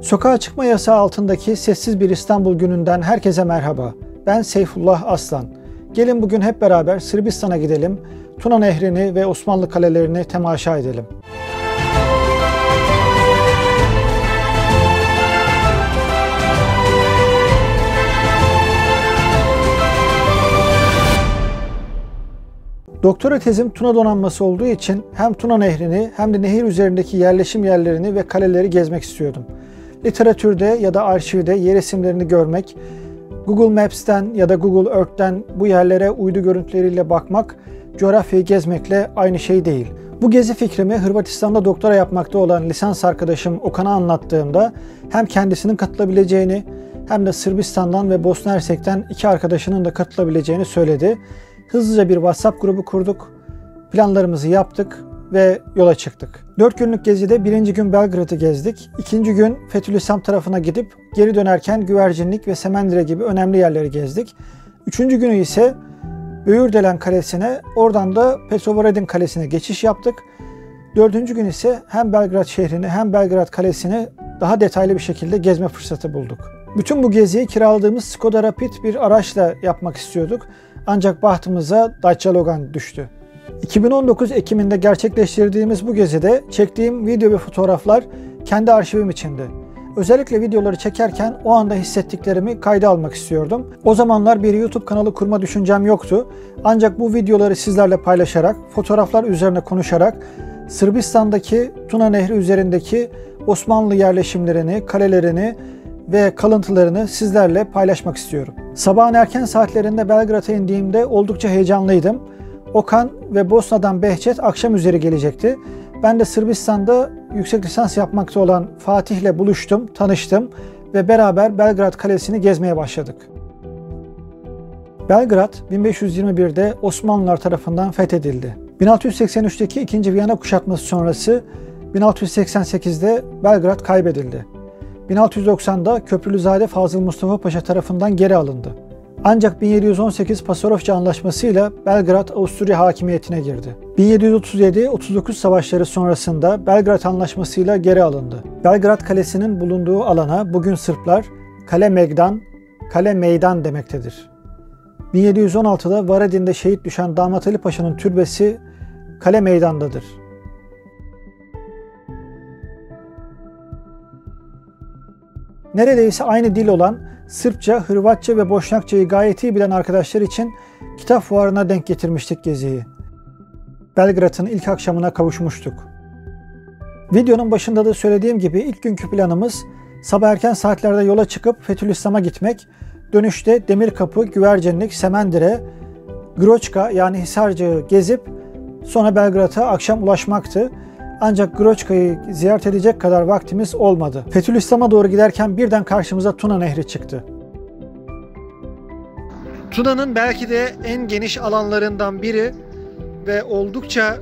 Sokağa çıkma yasağı altındaki sessiz bir İstanbul gününden herkese merhaba. Ben Seyfullah Aslan. Gelin bugün hep beraber Sırbistan'a gidelim, Tuna Nehri'ni ve Osmanlı kalelerini temaşa edelim. Doktora tezim Tuna donanması olduğu için hem Tuna Nehri'ni hem de nehir üzerindeki yerleşim yerlerini ve kaleleri gezmek istiyordum. Literatürde ya da arşivde yer isimlerini görmek, Google Maps'ten ya da Google Earth'ten bu yerlere uydu görüntüleriyle bakmak, coğrafyayı gezmekle aynı şey değil. Bu gezi fikrimi Hırvatistan'da doktora yapmakta olan lisans arkadaşım Okan'a anlattığımda hem kendisinin katılabileceğini hem de Sırbistan'dan ve Bosna Hersek'ten 2 arkadaşının da katılabileceğini söyledi. Hızlıca bir WhatsApp grubu kurduk, planlarımızı yaptık ve yola çıktık. 4 günlük gezide birinci gün Belgrad'ı gezdik. İkinci gün Fethulislam tarafına gidip geri dönerken Güvercinlik ve Semendire gibi önemli yerleri gezdik. Üçüncü günü ise Böğürdelen Kalesi'ne, oradan da Petrovaradin Kalesi'ne geçiş yaptık. Dördüncü gün ise hem Belgrad şehrini hem Belgrad Kalesi'ni daha detaylı bir şekilde gezme fırsatı bulduk. Bütün bu geziyi kiraladığımız Skoda Rapid bir araçla yapmak istiyorduk. Ancak bahtımıza Dacia Logan düştü. 2019 Ekim'inde gerçekleştirdiğimiz bu gezide çektiğim video ve fotoğraflar kendi arşivim içinde. Özellikle videoları çekerken o anda hissettiklerimi kayda almak istiyordum. O zamanlar bir YouTube kanalı kurma düşüncem yoktu. Ancak bu videoları sizlerle paylaşarak, fotoğraflar üzerine konuşarak Sırbistan'daki Tuna Nehri üzerindeki Osmanlı yerleşimlerini, kalelerini ve kalıntılarını sizlerle paylaşmak istiyorum. Sabahın erken saatlerinde Belgrad'a indiğimde oldukça heyecanlıydım. Okan ve Bosna'dan Behçet akşam üzeri gelecekti. Ben de Sırbistan'da yüksek lisans yapmakta olan Fatih'le buluştum, tanıştım ve beraber Belgrad Kalesi'ni gezmeye başladık. Belgrad 1521'de Osmanlılar tarafından fethedildi. 1683'teki 2. Viyana kuşatması sonrası 1688'de Belgrad kaybedildi. 1690'da Köprülüzade Fazıl Mustafa Paşa tarafından geri alındı. Ancak 1718 Pasarofça Anlaşması ile Belgrad Avusturya hakimiyetine girdi. 1737-39 savaşları sonrasında Belgrad Anlaşması ile geri alındı. Belgrad Kalesi'nin bulunduğu alana bugün Sırplar Kale Megdan, Kale Meydan demektedir. 1716'da Varadin'de şehit düşen Damat Ali Paşa'nın türbesi Kale Meydan'dadır. Neredeyse aynı dil olan Sırpça, Hırvatça ve Boşnakçayı gayet iyi bilen arkadaşlar için kitap fuarına denk getirmiştik geziyi. Belgrad'ın ilk akşamına kavuşmuştuk. Videonun başında da söylediğim gibi ilk günkü planımız sabah erken saatlerde yola çıkıp Fethulislam'a gitmek, dönüşte Demirkapı, Güvercinlik, Semendire, Groçka yani Hisarcık'ı gezip sonra Belgrad'a akşam ulaşmaktı. Ancak Groçka'yı ziyaret edecek kadar vaktimiz olmadı. Fethulislam'a doğru giderken birden karşımıza Tuna Nehri çıktı. Tuna'nın belki de en geniş alanlarından biri ve oldukça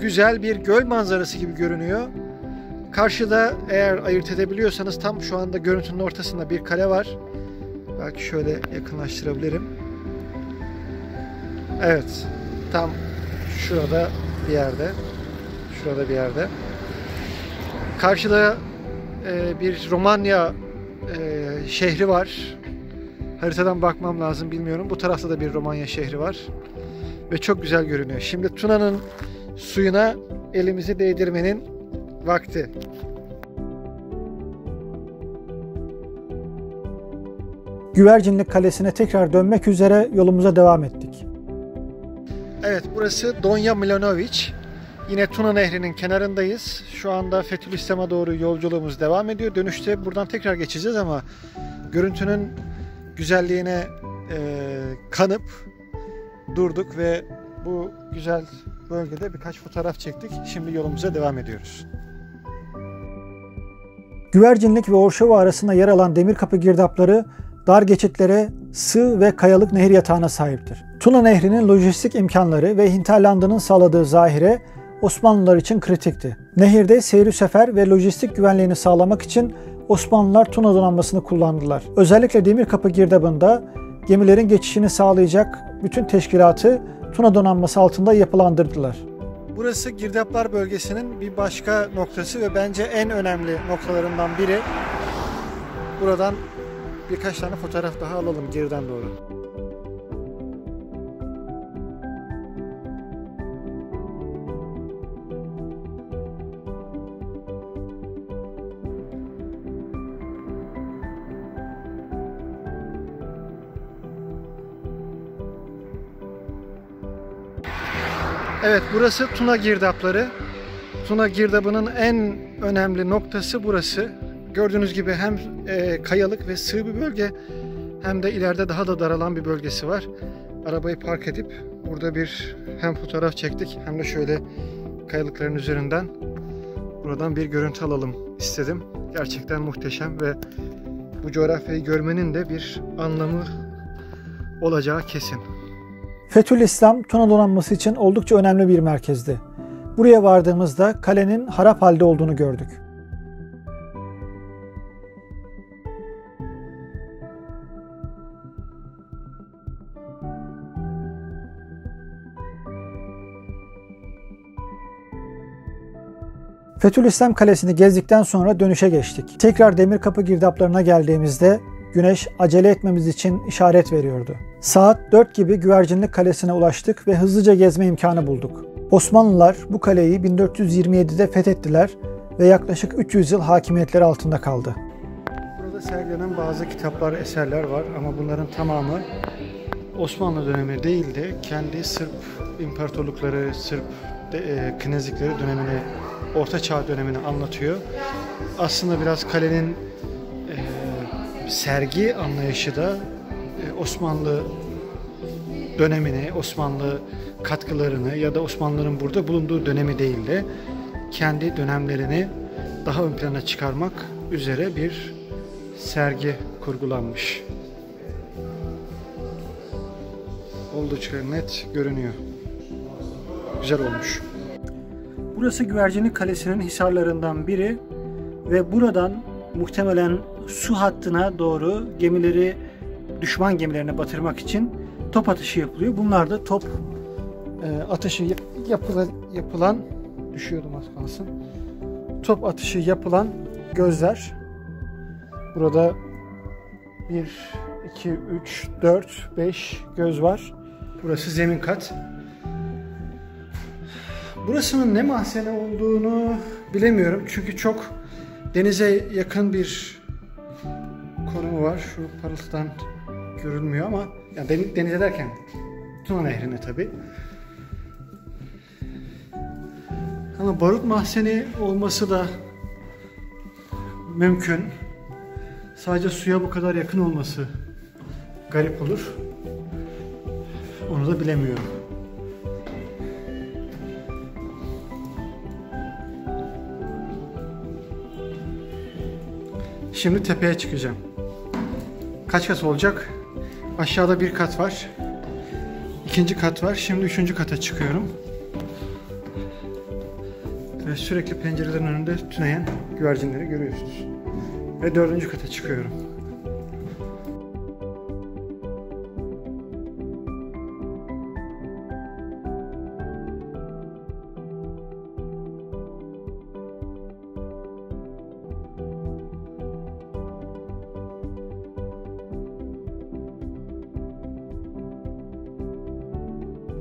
güzel bir göl manzarası gibi görünüyor. Karşıda eğer ayırt edebiliyorsanız tam şu anda görüntünün ortasında bir kale var. Belki şöyle yakınlaştırabilirim. Evet, tam şurada bir yerde. Şurada bir yerde. Karşıda bir Romanya şehri var. Haritadan bakmam lazım, bilmiyorum. Bu tarafta da bir Romanya şehri var. Ve çok güzel görünüyor. Şimdi Tuna'nın suyuna elimizi değdirmenin vakti. Güvercinlik Kalesi'ne tekrar dönmek üzere yolumuza devam ettik. Evet, burası Donja Milanović. Yine Tuna Nehri'nin kenarındayız. Şu anda Fethulislam'a doğru yolculuğumuz devam ediyor. Dönüşte buradan tekrar geçeceğiz ama görüntünün güzelliğine kanıp durduk ve bu güzel bölgede birkaç fotoğraf çektik. Şimdi yolumuza devam ediyoruz. Güvercinlik ve Orşova arasında yer alan Demirkapı girdapları dar geçitlere, sığ ve kayalık nehir yatağına sahiptir. Tuna Nehri'nin lojistik imkanları ve hinterlandının sağladığı zahire Osmanlılar için kritikti. Nehirde seyri sefer ve lojistik güvenliğini sağlamak için Osmanlılar Tuna donanmasını kullandılar. Özellikle Demirkapı girdabında gemilerin geçişini sağlayacak bütün teşkilatı Tuna donanması altında yapılandırdılar. Burası girdaplar bölgesinin bir başka noktası ve bence en önemli noktalarından biri. Buradan birkaç tane fotoğraf daha alalım geriden doğru. Evet, burası Tuna girdapları. Tuna girdabının en önemli noktası burası. Gördüğünüz gibi hem kayalık ve sığ bir bölge hem de ileride daha da daralan bir bölgesi var. Arabayı park edip burada bir hem fotoğraf çektik hem de şöyle kayalıkların üzerinden buradan bir görüntü alalım istedim. Gerçekten muhteşem ve bu coğrafyayı görmenin de bir anlamı olacağı kesin. Fethulislam Tuna donanması için oldukça önemli bir merkezdi. Buraya vardığımızda kalenin harap halde olduğunu gördük. Fethulislam Kalesi'ni gezdikten sonra dönüşe geçtik. Tekrar Demirkapı girdaplarına geldiğimizde güneş acele etmemiz için işaret veriyordu. Saat 4 gibi Güvercinlik Kalesi'ne ulaştık ve hızlıca gezme imkanı bulduk. Osmanlılar bu kaleyi 1427'de fethettiler ve yaklaşık 300 yıl hakimiyetleri altında kaldı. Burada sergilenen bazı kitaplar, eserler var ama bunların tamamı Osmanlı dönemi değil de kendi Sırp imparatorlukları, Sırp knezlikleri dönemini, Orta Çağ dönemini anlatıyor. Aslında biraz kalenin sergi anlayışı da Osmanlı dönemini, Osmanlı katkılarını ya da Osmanlıların burada bulunduğu dönemi değil de kendi dönemlerini daha ön plana çıkarmak üzere bir sergi kurgulanmış. Oldukça net görünüyor. Güzel olmuş. Burası Güvercinlik Kalesi'nin hisarlarından biri ve buradan muhtemelen su hattına doğru gemileri, düşman gemilerine batırmak için top atışı yapılıyor. Bunlar da top atışı yapılan düşüyordum az kalsın. Top atışı yapılan gözler. Burada 1, 2, 3, 4, 5 göz var. Burası zemin kat. Burasının ne mahzeni olduğunu bilemiyorum. Çünkü çok denize yakın bir konumu var. Şu parıltıdan görülmüyor ama yani denize derken Tuna Nehri'ne tabii. Ama barut mahzeni olması da mümkün. Sadece suya bu kadar yakın olması garip olur. Onu da bilemiyorum. Şimdi tepeye çıkacağım. Kaç kat olacak? Aşağıda bir kat var. İkinci kat var. Şimdi üçüncü kata çıkıyorum. Ve sürekli pencerelerin önünde tüneyen güvercinleri görüyorsunuz. Ve dördüncü kata çıkıyorum.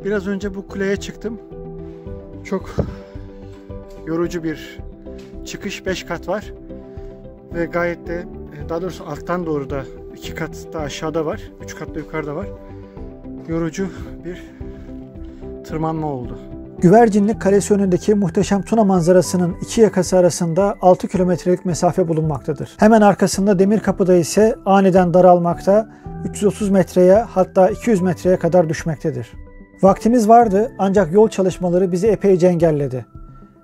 Biraz önce bu kuleye çıktım. Çok yorucu bir çıkış. 5 kat var. Ve gayet de, daha doğrusu alttan doğru da 2 kat da aşağıda var. 3 kat da yukarıda var. Yorucu bir tırmanma oldu. Güvercinlik Kalesi önündeki muhteşem Tuna manzarasının iki yakası arasında 6 kilometrelik mesafe bulunmaktadır. Hemen arkasında Demirkapı'da ise aniden daralmakta, 330 metreye hatta 200 metreye kadar düşmektedir. Vaktimiz vardı ancak yol çalışmaları bizi epeyce engelledi.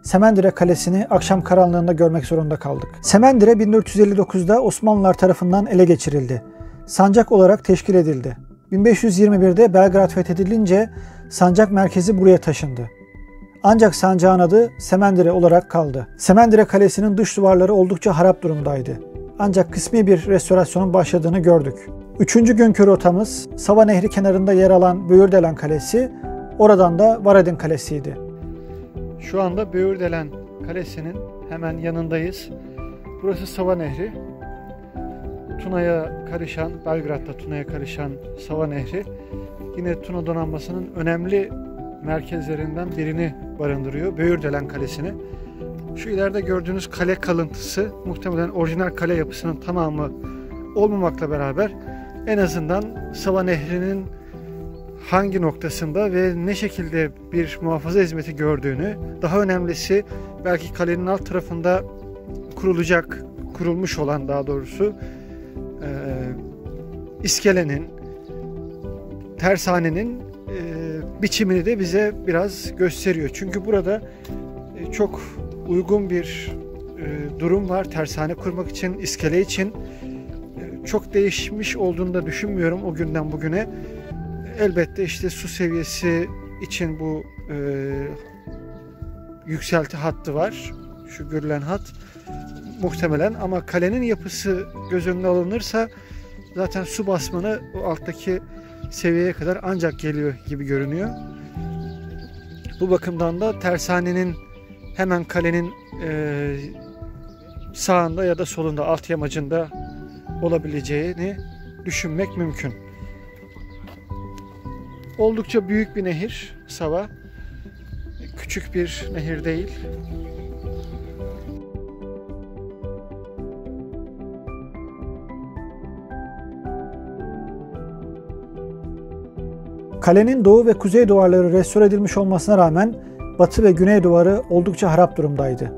Semendire Kalesi'ni akşam karanlığında görmek zorunda kaldık. Semendire 1459'da Osmanlılar tarafından ele geçirildi. Sancak olarak teşkil edildi. 1521'de Belgrad fethedilince sancak merkezi buraya taşındı. Ancak sancağın adı Semendire olarak kaldı. Semendire Kalesi'nin dış duvarları oldukça harap durumdaydı. Ancak kısmi bir restorasyonun başladığını gördük. Üçüncü günkü rotamız Sava Nehri kenarında yer alan Böğürdelen Kalesi, oradan da Varadin Kalesi'ydi. Şu anda Böğürdelen Kalesi'nin hemen yanındayız. Burası Sava Nehri. Tuna'ya karışan, Belgrad'da Tuna'ya karışan Sava Nehri yine Tuna donanmasının önemli merkezlerinden birini barındırıyor. Böğürdelen Kalesi'ni. Şu ileride gördüğünüz kale kalıntısı muhtemelen orijinal kale yapısının tamamı olmamakla beraber en azından Sava Nehri'nin hangi noktasında ve ne şekilde bir muhafaza hizmeti gördüğünü, daha önemlisi belki kalenin alt tarafında kurulmuş olan daha doğrusu iskelenin, tersanenin biçimini de bize biraz gösteriyor. Çünkü burada çok uygun bir durum var tersane kurmak için, iskele için. Çok değişmiş olduğunu da düşünmüyorum o günden bugüne. Elbette işte su seviyesi için bu yükselti hattı var. Şu görülen hat muhtemelen, ama kalenin yapısı göz önüne alınırsa zaten su basmanı o alttaki seviyeye kadar ancak geliyor gibi görünüyor. Bu bakımdan da tersanenin hemen kalenin sağında ya da solunda, alt yamacında olabileceğini düşünmek mümkün. Oldukça büyük bir nehir Sava. Küçük bir nehir değil. Kalenin doğu ve kuzey duvarları restore edilmiş olmasına rağmen batı ve güney duvarı oldukça harap durumdaydı.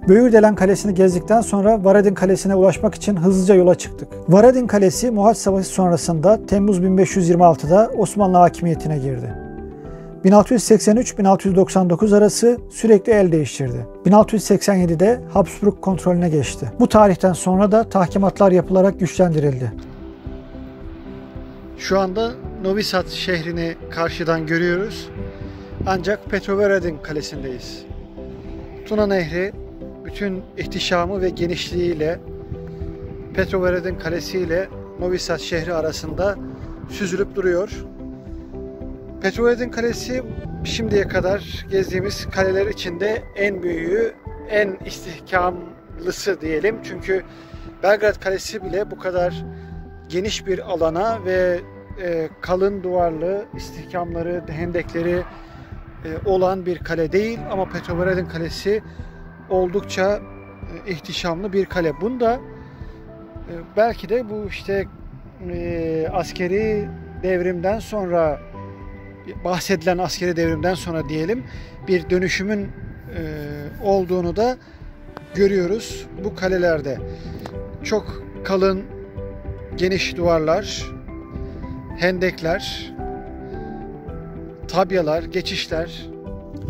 Böğürdelen Kalesi'ni gezdikten sonra Varadin Kalesi'ne ulaşmak için hızlıca yola çıktık. Varadin Kalesi Mohaç Savaşı sonrasında Temmuz 1526'da Osmanlı hakimiyetine girdi. 1683-1699 arası sürekli el değiştirdi. 1687'de Habsburg kontrolüne geçti. Bu tarihten sonra da tahkimatlar yapılarak güçlendirildi. Şu anda Novi Sad şehrini karşıdan görüyoruz. Ancak Petrovaradin Kalesi'ndeyiz. Tuna Nehri bütün ihtişamı ve genişliğiyle Petrovaradin Kalesi ile Novi Sad şehri arasında süzülüp duruyor. Petrovaradin Kalesi şimdiye kadar gezdiğimiz kaleler içinde en büyüğü, en istihkamlısı diyelim. Çünkü Belgrad Kalesi bile bu kadar geniş bir alana ve kalın duvarlı, istihkamları, hendekleri olan bir kale değil. Ama Petrovaradin Kalesi oldukça ihtişamlı bir kale. Bunda belki de bu işte askeri devrimden sonra, bahsedilen askeri devrimden sonra diyelim, bir dönüşümün olduğunu da görüyoruz bu kalelerde. Çok kalın, geniş duvarlar, hendekler, tabyalar, geçişler.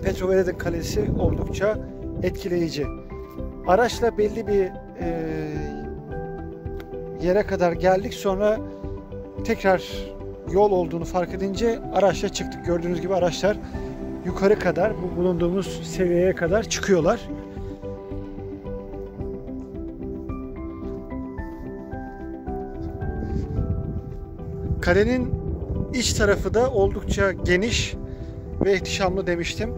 Petrovaradin Kalesi oldukça etkileyici. Araçla belli bir yere kadar geldik. Sonra tekrar yol olduğunu fark edince araçla çıktık. Gördüğünüz gibi araçlar yukarı kadar, bu bulunduğumuz seviyeye kadar çıkıyorlar. Kalenin iç tarafı da oldukça geniş ve ihtişamlı demiştim.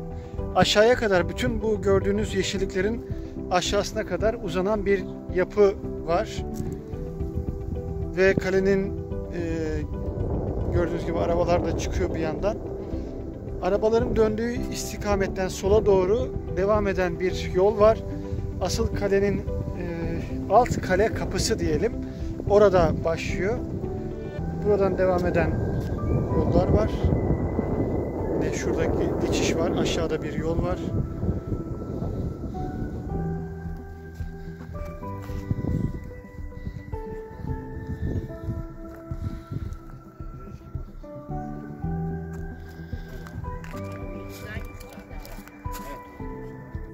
Aşağıya kadar, bütün bu gördüğünüz yeşilliklerin aşağısına kadar uzanan bir yapı var. Ve kalenin gördüğünüz gibi arabalar da çıkıyor bir yandan. Arabaların döndüğü istikametten sola doğru devam eden bir yol var. Asıl kalenin alt kale kapısı diyelim, orada başlıyor. Buradan devam eden yollar var. Şurada geçiş var. Aşağıda bir yol var.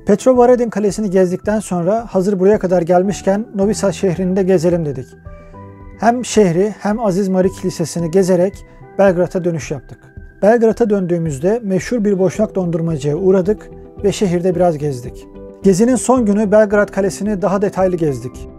Petrovaradin Kalesi'ni gezdikten sonra hazır buraya kadar gelmişken Novi Sad şehrini de gezelim dedik. Hem şehri hem Aziz Mari Kilisesi'ni gezerek Belgrad'a dönüş yaptık. Belgrad'a döndüğümüzde meşhur bir boşnak dondurmacıya uğradık ve şehirde biraz gezdik. Gezinin son günü Belgrad Kalesi'ni daha detaylı gezdik.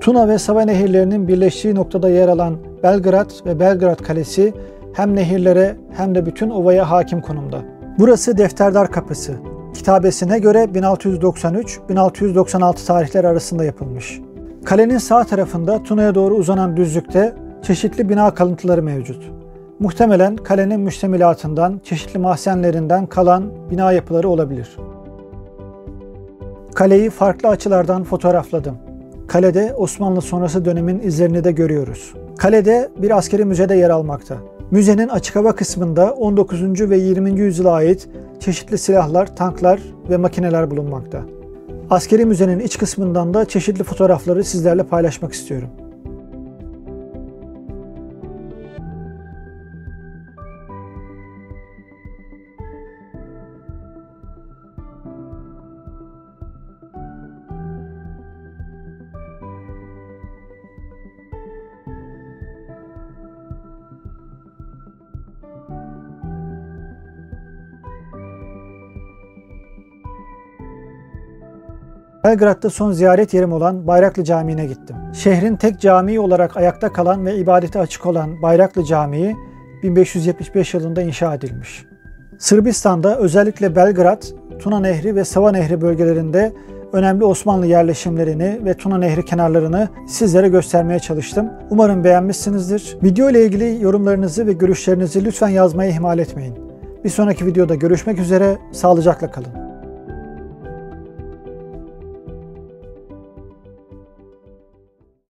Tuna ve Sava nehirlerinin birleştiği noktada yer alan Belgrad ve Belgrad Kalesi hem nehirlere hem de bütün ovaya hakim konumda. Burası Defterdar Kapısı. Kitabesine göre 1693-1696 tarihleri arasında yapılmış. Kalenin sağ tarafında Tuna'ya doğru uzanan düzlükte çeşitli bina kalıntıları mevcut. Muhtemelen kalenin müştemilatından, çeşitli mahzenlerinden kalan bina yapıları olabilir. Kaleyi farklı açılardan fotoğrafladım. Kalede Osmanlı sonrası dönemin izlerini de görüyoruz. Kalede bir askeri müzede yer almakta. Müzenin açık hava kısmında 19. ve 20. yüzyıla ait çeşitli silahlar, tanklar ve makineler bulunmakta. Askeri müzenin iç kısmından da çeşitli fotoğrafları sizlerle paylaşmak istiyorum. Belgrad'da son ziyaret yerim olan Bayraklı Camii'ne gittim. Şehrin tek camii olarak ayakta kalan ve ibadete açık olan Bayraklı Camii 1575 yılında inşa edilmiş. Sırbistan'da özellikle Belgrad, Tuna Nehri ve Sava Nehri bölgelerinde önemli Osmanlı yerleşimlerini ve Tuna Nehri kenarlarını sizlere göstermeye çalıştım. Umarım beğenmişsinizdir. Video ile ilgili yorumlarınızı ve görüşlerinizi lütfen yazmayı ihmal etmeyin. Bir sonraki videoda görüşmek üzere, sağlıcakla kalın.